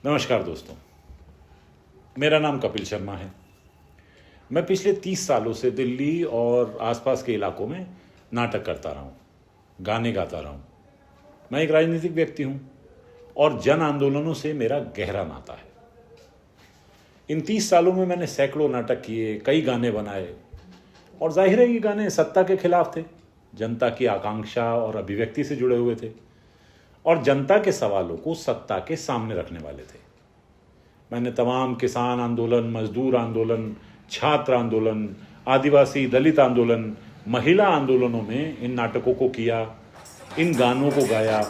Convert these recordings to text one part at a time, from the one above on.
नमस्कार दोस्तों, मेरा नाम कपिल शर्मा है। मैं पिछले 30 सालों से दिल्ली और आसपास के इलाकों में नाटक करता रहा हूँ, गाने गाता रहा हूँ। मैं एक राजनीतिक व्यक्ति हूँ और जन आंदोलनों से मेरा गहरा नाता है। इन 30 सालों में मैंने सैकड़ों नाटक किए, कई गाने बनाए और जाहिर है ये गाने सत्ता के खिलाफ थे, जनता की आकांक्षा और अभिव्यक्ति से जुड़े हुए थे और जनता के सवालों को सत्ता के सामने रखने वाले थे। मैंने तमाम किसान आंदोलन, मजदूर आंदोलन, छात्र आंदोलन, आदिवासी दलित आंदोलन, महिला आंदोलनों में इन नाटकों को किया, इन गानों को गाया।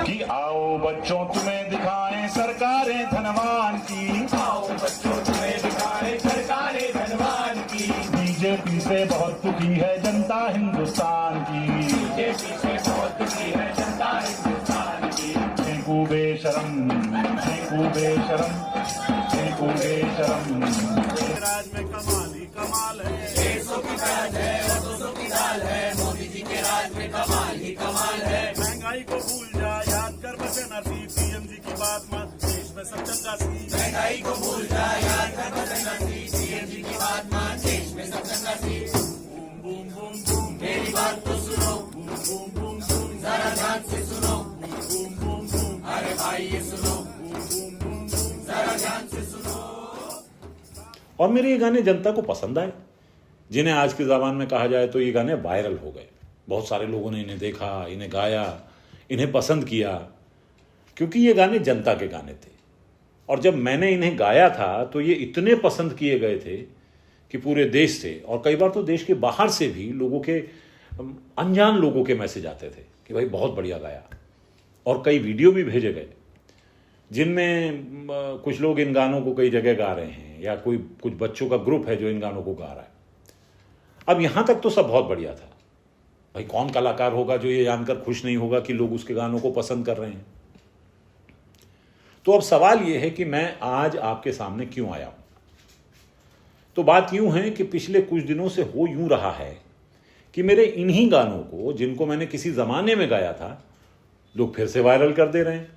कि आओ बच्चों तुम्हें दिखाएं सरकारें धनवान की, आओ बच्चों तुम्हें दिखाएं सरकारें धनवान की। बीजेपी से बहुत दुखी है जनता हिंदुस्तान की, बीजेपी से बहुत दुखी है जनता हिंदुस्तान की। फेंकू बेशरम, फेंकू बेशरम, फेंकू बेशरम। राज में कमाल ही कमाल है, 100 की राज है और 200 की दाल है। मोदी जी के राज में कमाल ही कमाल है। महंगाई को भूल जा, याद कर बचे नसीब, पीएम जी की बात मत, देश में सब चंगा सी। महंगाई को भूल जा, याद कर बचे नसीब, पीएम जी की बात मान, देश में सब चंगा सी। बूम बूम बूम बूम, मेरी बात तो सुनो, बूम बूम बूम बूम, जरा ध्यान से सुनो। बूम बूम बूम, अरे भाई ये सुनो, बूम बूम बूम बूम। जरा ध्यान से सुनो। और मेरे ये गाने जनता को पसंद आए, जिन्हें आज के ज़माने में कहा जाए तो ये गाने वायरल हो गए। बहुत सारे लोगों ने इन्हें देखा, इन्हें गाया, इन्हें पसंद किया, क्योंकि ये गाने जनता के गाने थे। और जब मैंने इन्हें गाया था तो ये इतने पसंद किए गए थे कि पूरे देश से और कई बार तो देश के बाहर से भी लोगों के, अनजान लोगों के मैसेज आते थे कि भाई बहुत बढ़िया गाया। और कई वीडियो भी भेजे गए जिनमें कुछ लोग इन गानों को कई जगह गा रहे हैं या कुछ बच्चों का ग्रुप है जो इन गानों को गा रहा है। अब यहां तक तो सब बहुत बढ़िया था। भाई कौन कलाकार होगा जो ये जानकर खुश नहीं होगा कि लोग उसके गानों को पसंद कर रहे हैं। तो अब सवाल यह है कि मैं आज आपके सामने क्यों आया हूं। तो बात यूं है कि पिछले कुछ दिनों से हो यूं रहा है कि मेरे इन्हीं गानों को, जिनको मैंने किसी जमाने में गाया था, लोग फिर से वायरल कर दे रहे हैं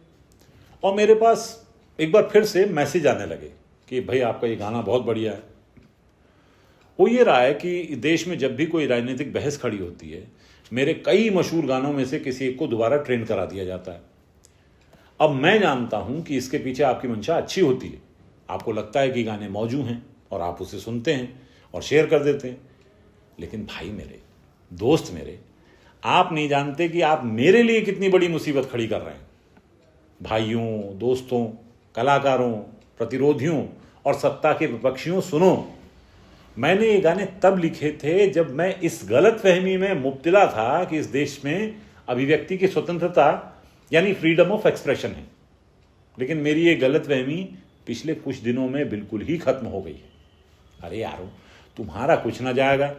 और मेरे पास एक बार फिर से मैसेज आने लगे कि भाई आपका ये गाना बहुत बढ़िया है। हो ये रहा है कि देश में जब भी कोई राजनीतिक बहस खड़ी होती है, मेरे कई मशहूर गानों में से किसी एक को दोबारा ट्रेंड करा दिया जाता है। अब मैं जानता हूं कि इसके पीछे आपकी मंशा अच्छी होती है, आपको लगता है कि गाने मौजूद हैं और आप उसे सुनते हैं और शेयर कर देते हैं। लेकिन भाई मेरे, दोस्त मेरे, आप नहीं जानते कि आप मेरे लिए कितनी बड़ी मुसीबत खड़ी कर रहे हैं। भाइयों, दोस्तों, कलाकारों, प्रतिरोधियों और सत्ता के विपक्षियों, सुनो, मैंने ये गाने तब लिखे थे जब मैं इस गलतफहमी में मुब्तला था कि इस देश में अभिव्यक्ति की स्वतंत्रता यानी फ्रीडम ऑफ एक्सप्रेशन है। लेकिन मेरी ये गलतफहमी पिछले कुछ दिनों में बिल्कुल ही खत्म हो गई है। अरे यारो, तुम्हारा कुछ ना जाएगा,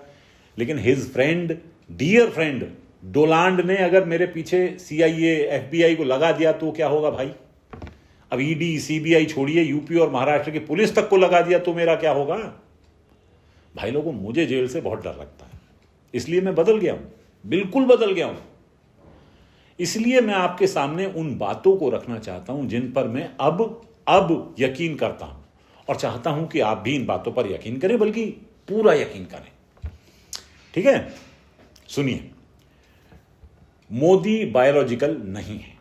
लेकिन his friend, dear friend Donald ने अगर मेरे पीछे CIA, FBI को लगा दिया तो क्या होगा भाई। अब ED, CBI छोड़िए, यूपी और महाराष्ट्र की पुलिस तक को लगा दिया तो मेरा क्या होगा। भाई लोगों, मुझे जेल से बहुत डर लगता है, इसलिए मैं बदल गया हूं, बिल्कुल बदल गया हूं। इसलिए मैं आपके सामने उन बातों को रखना चाहता हूं जिन पर मैं अब यकीन करता हूं और चाहता हूं कि आप भी इन बातों पर यकीन करें, बल्कि पूरा यकीन करें। ठीक है, सुनिए, मोदी बायोलॉजिकल नहीं है।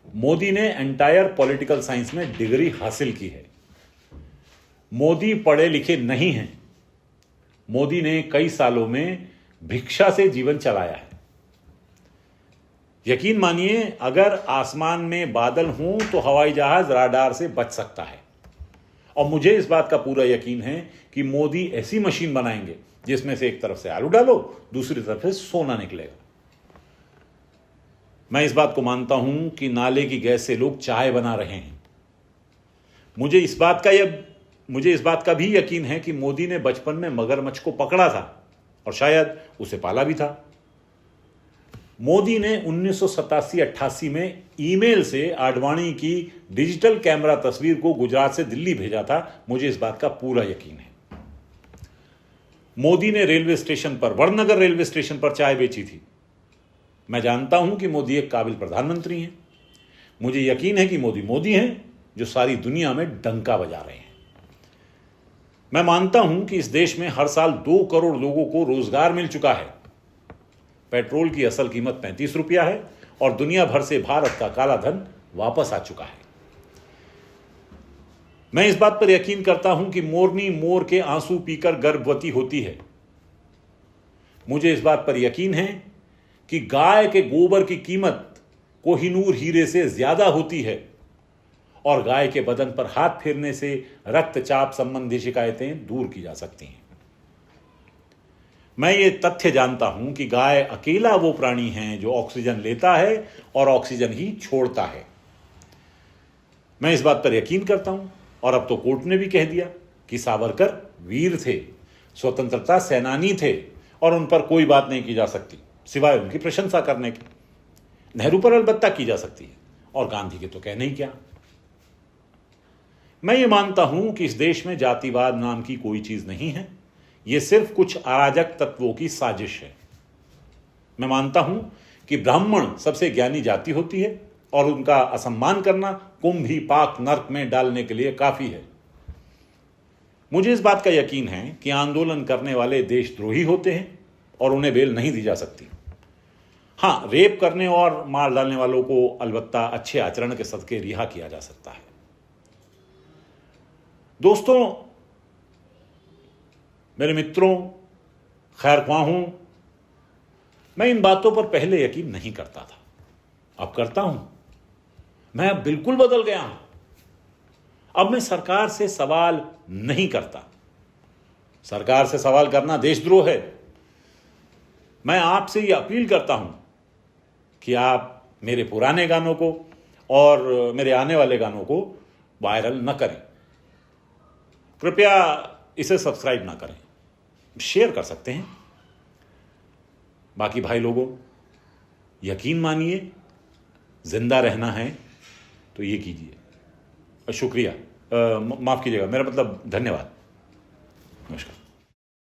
मोदी ने एंटायर पॉलिटिकल साइंस में डिग्री हासिल की है। मोदी पढ़े लिखे नहीं हैं। मोदी ने कई सालों में भिक्षा से जीवन चलाया है। यकीन मानिए, अगर आसमान में बादल हों तो हवाई जहाज राडार से बच सकता है। और मुझे इस बात का पूरा यकीन है कि मोदी ऐसी मशीन बनाएंगे जिसमें से एक तरफ से आलू डालो, दूसरी तरफ से सोना निकलेगा। मैं इस बात को मानता हूं कि नाले की गैस से लोग चाय बना रहे हैं। मुझे इस बात का भी यकीन है कि मोदी ने बचपन में मगरमच्छ को पकड़ा था और शायद उसे पाला भी था। मोदी ने 1987-88 में ईमेल से आडवाणी की डिजिटल कैमरा तस्वीर को गुजरात से दिल्ली भेजा था। मुझे इस बात का पूरा यकीन है। मोदी ने रेलवे स्टेशन पर, वड़नगर रेलवे स्टेशन पर चाय बेची थी। मैं जानता हूं कि मोदी एक काबिल प्रधानमंत्री हैं। मुझे यकीन है कि मोदी हैं जो सारी दुनिया में डंका बजा रहे हैं। मैं मानता हूं कि इस देश में हर साल 2 करोड़ लोगों को रोजगार मिल चुका है। पेट्रोल की असल कीमत 35 रुपया है और दुनिया भर से भारत का काला धन वापस आ चुका है। मैं इस बात पर यकीन करता हूं कि मोरनी मोर के आंसू पीकर गर्भवती होती है। मुझे इस बात पर यकीन है कि गाय के गोबर की कीमत कोहिनूर हीरे से ज्यादा होती है और गाय के बदन पर हाथ फेरने से रक्तचाप संबंधी शिकायतें दूर की जा सकती हैं। मैं ये तथ्य जानता हूं कि गाय अकेला वो प्राणी है जो ऑक्सीजन लेता है और ऑक्सीजन ही छोड़ता है। मैं इस बात पर यकीन करता हूं और अब तो कोर्ट ने भी कह दिया कि सावरकर वीर थे, स्वतंत्रता सेनानी थे और उन पर कोई बात नहीं की जा सकती सिवाय उनकी प्रशंसा करने की। नेहरू पर अलबत्ता की जा सकती है और गांधी के तो कहने ही क्या। मैं ये मानता हूं कि इस देश में जातिवाद नाम की कोई चीज नहीं है। यह सिर्फ कुछ अराजक तत्वों की साजिश है। मैं मानता हूं कि ब्राह्मण सबसे ज्ञानी जाति होती है और उनका असम्मान करना कुंभ ही पाक नर्क में डालने के लिए काफी है। मुझे इस बात का यकीन है कि आंदोलन करने वाले देशद्रोही होते हैं और उन्हें बेल नहीं दी जा सकती। हां, रेप करने और मार डालने वालों को अलबत्ता अच्छे आचरण के सदके रिहा किया जा सकता है। दोस्तों, मेरे मित्रों, खैरख्वाहों, मैं इन बातों पर पहले यकीन नहीं करता था, अब करता हूं। मैं अब बिल्कुल बदल गया हूं। अब मैं सरकार से सवाल नहीं करता। सरकार से सवाल करना देशद्रोह है। मैं आपसे यह अपील करता हूं कि आप मेरे पुराने गानों को और मेरे आने वाले गानों को वायरल न करें। कृपया इसे सब्सक्राइब ना करें, शेयर कर सकते हैं। बाकी भाई लोगों, यकीन मानिए, जिंदा रहना है तो ये कीजिए। शुक्रिया, माफ कीजिएगा, मेरा मतलब धन्यवाद। नमस्कार।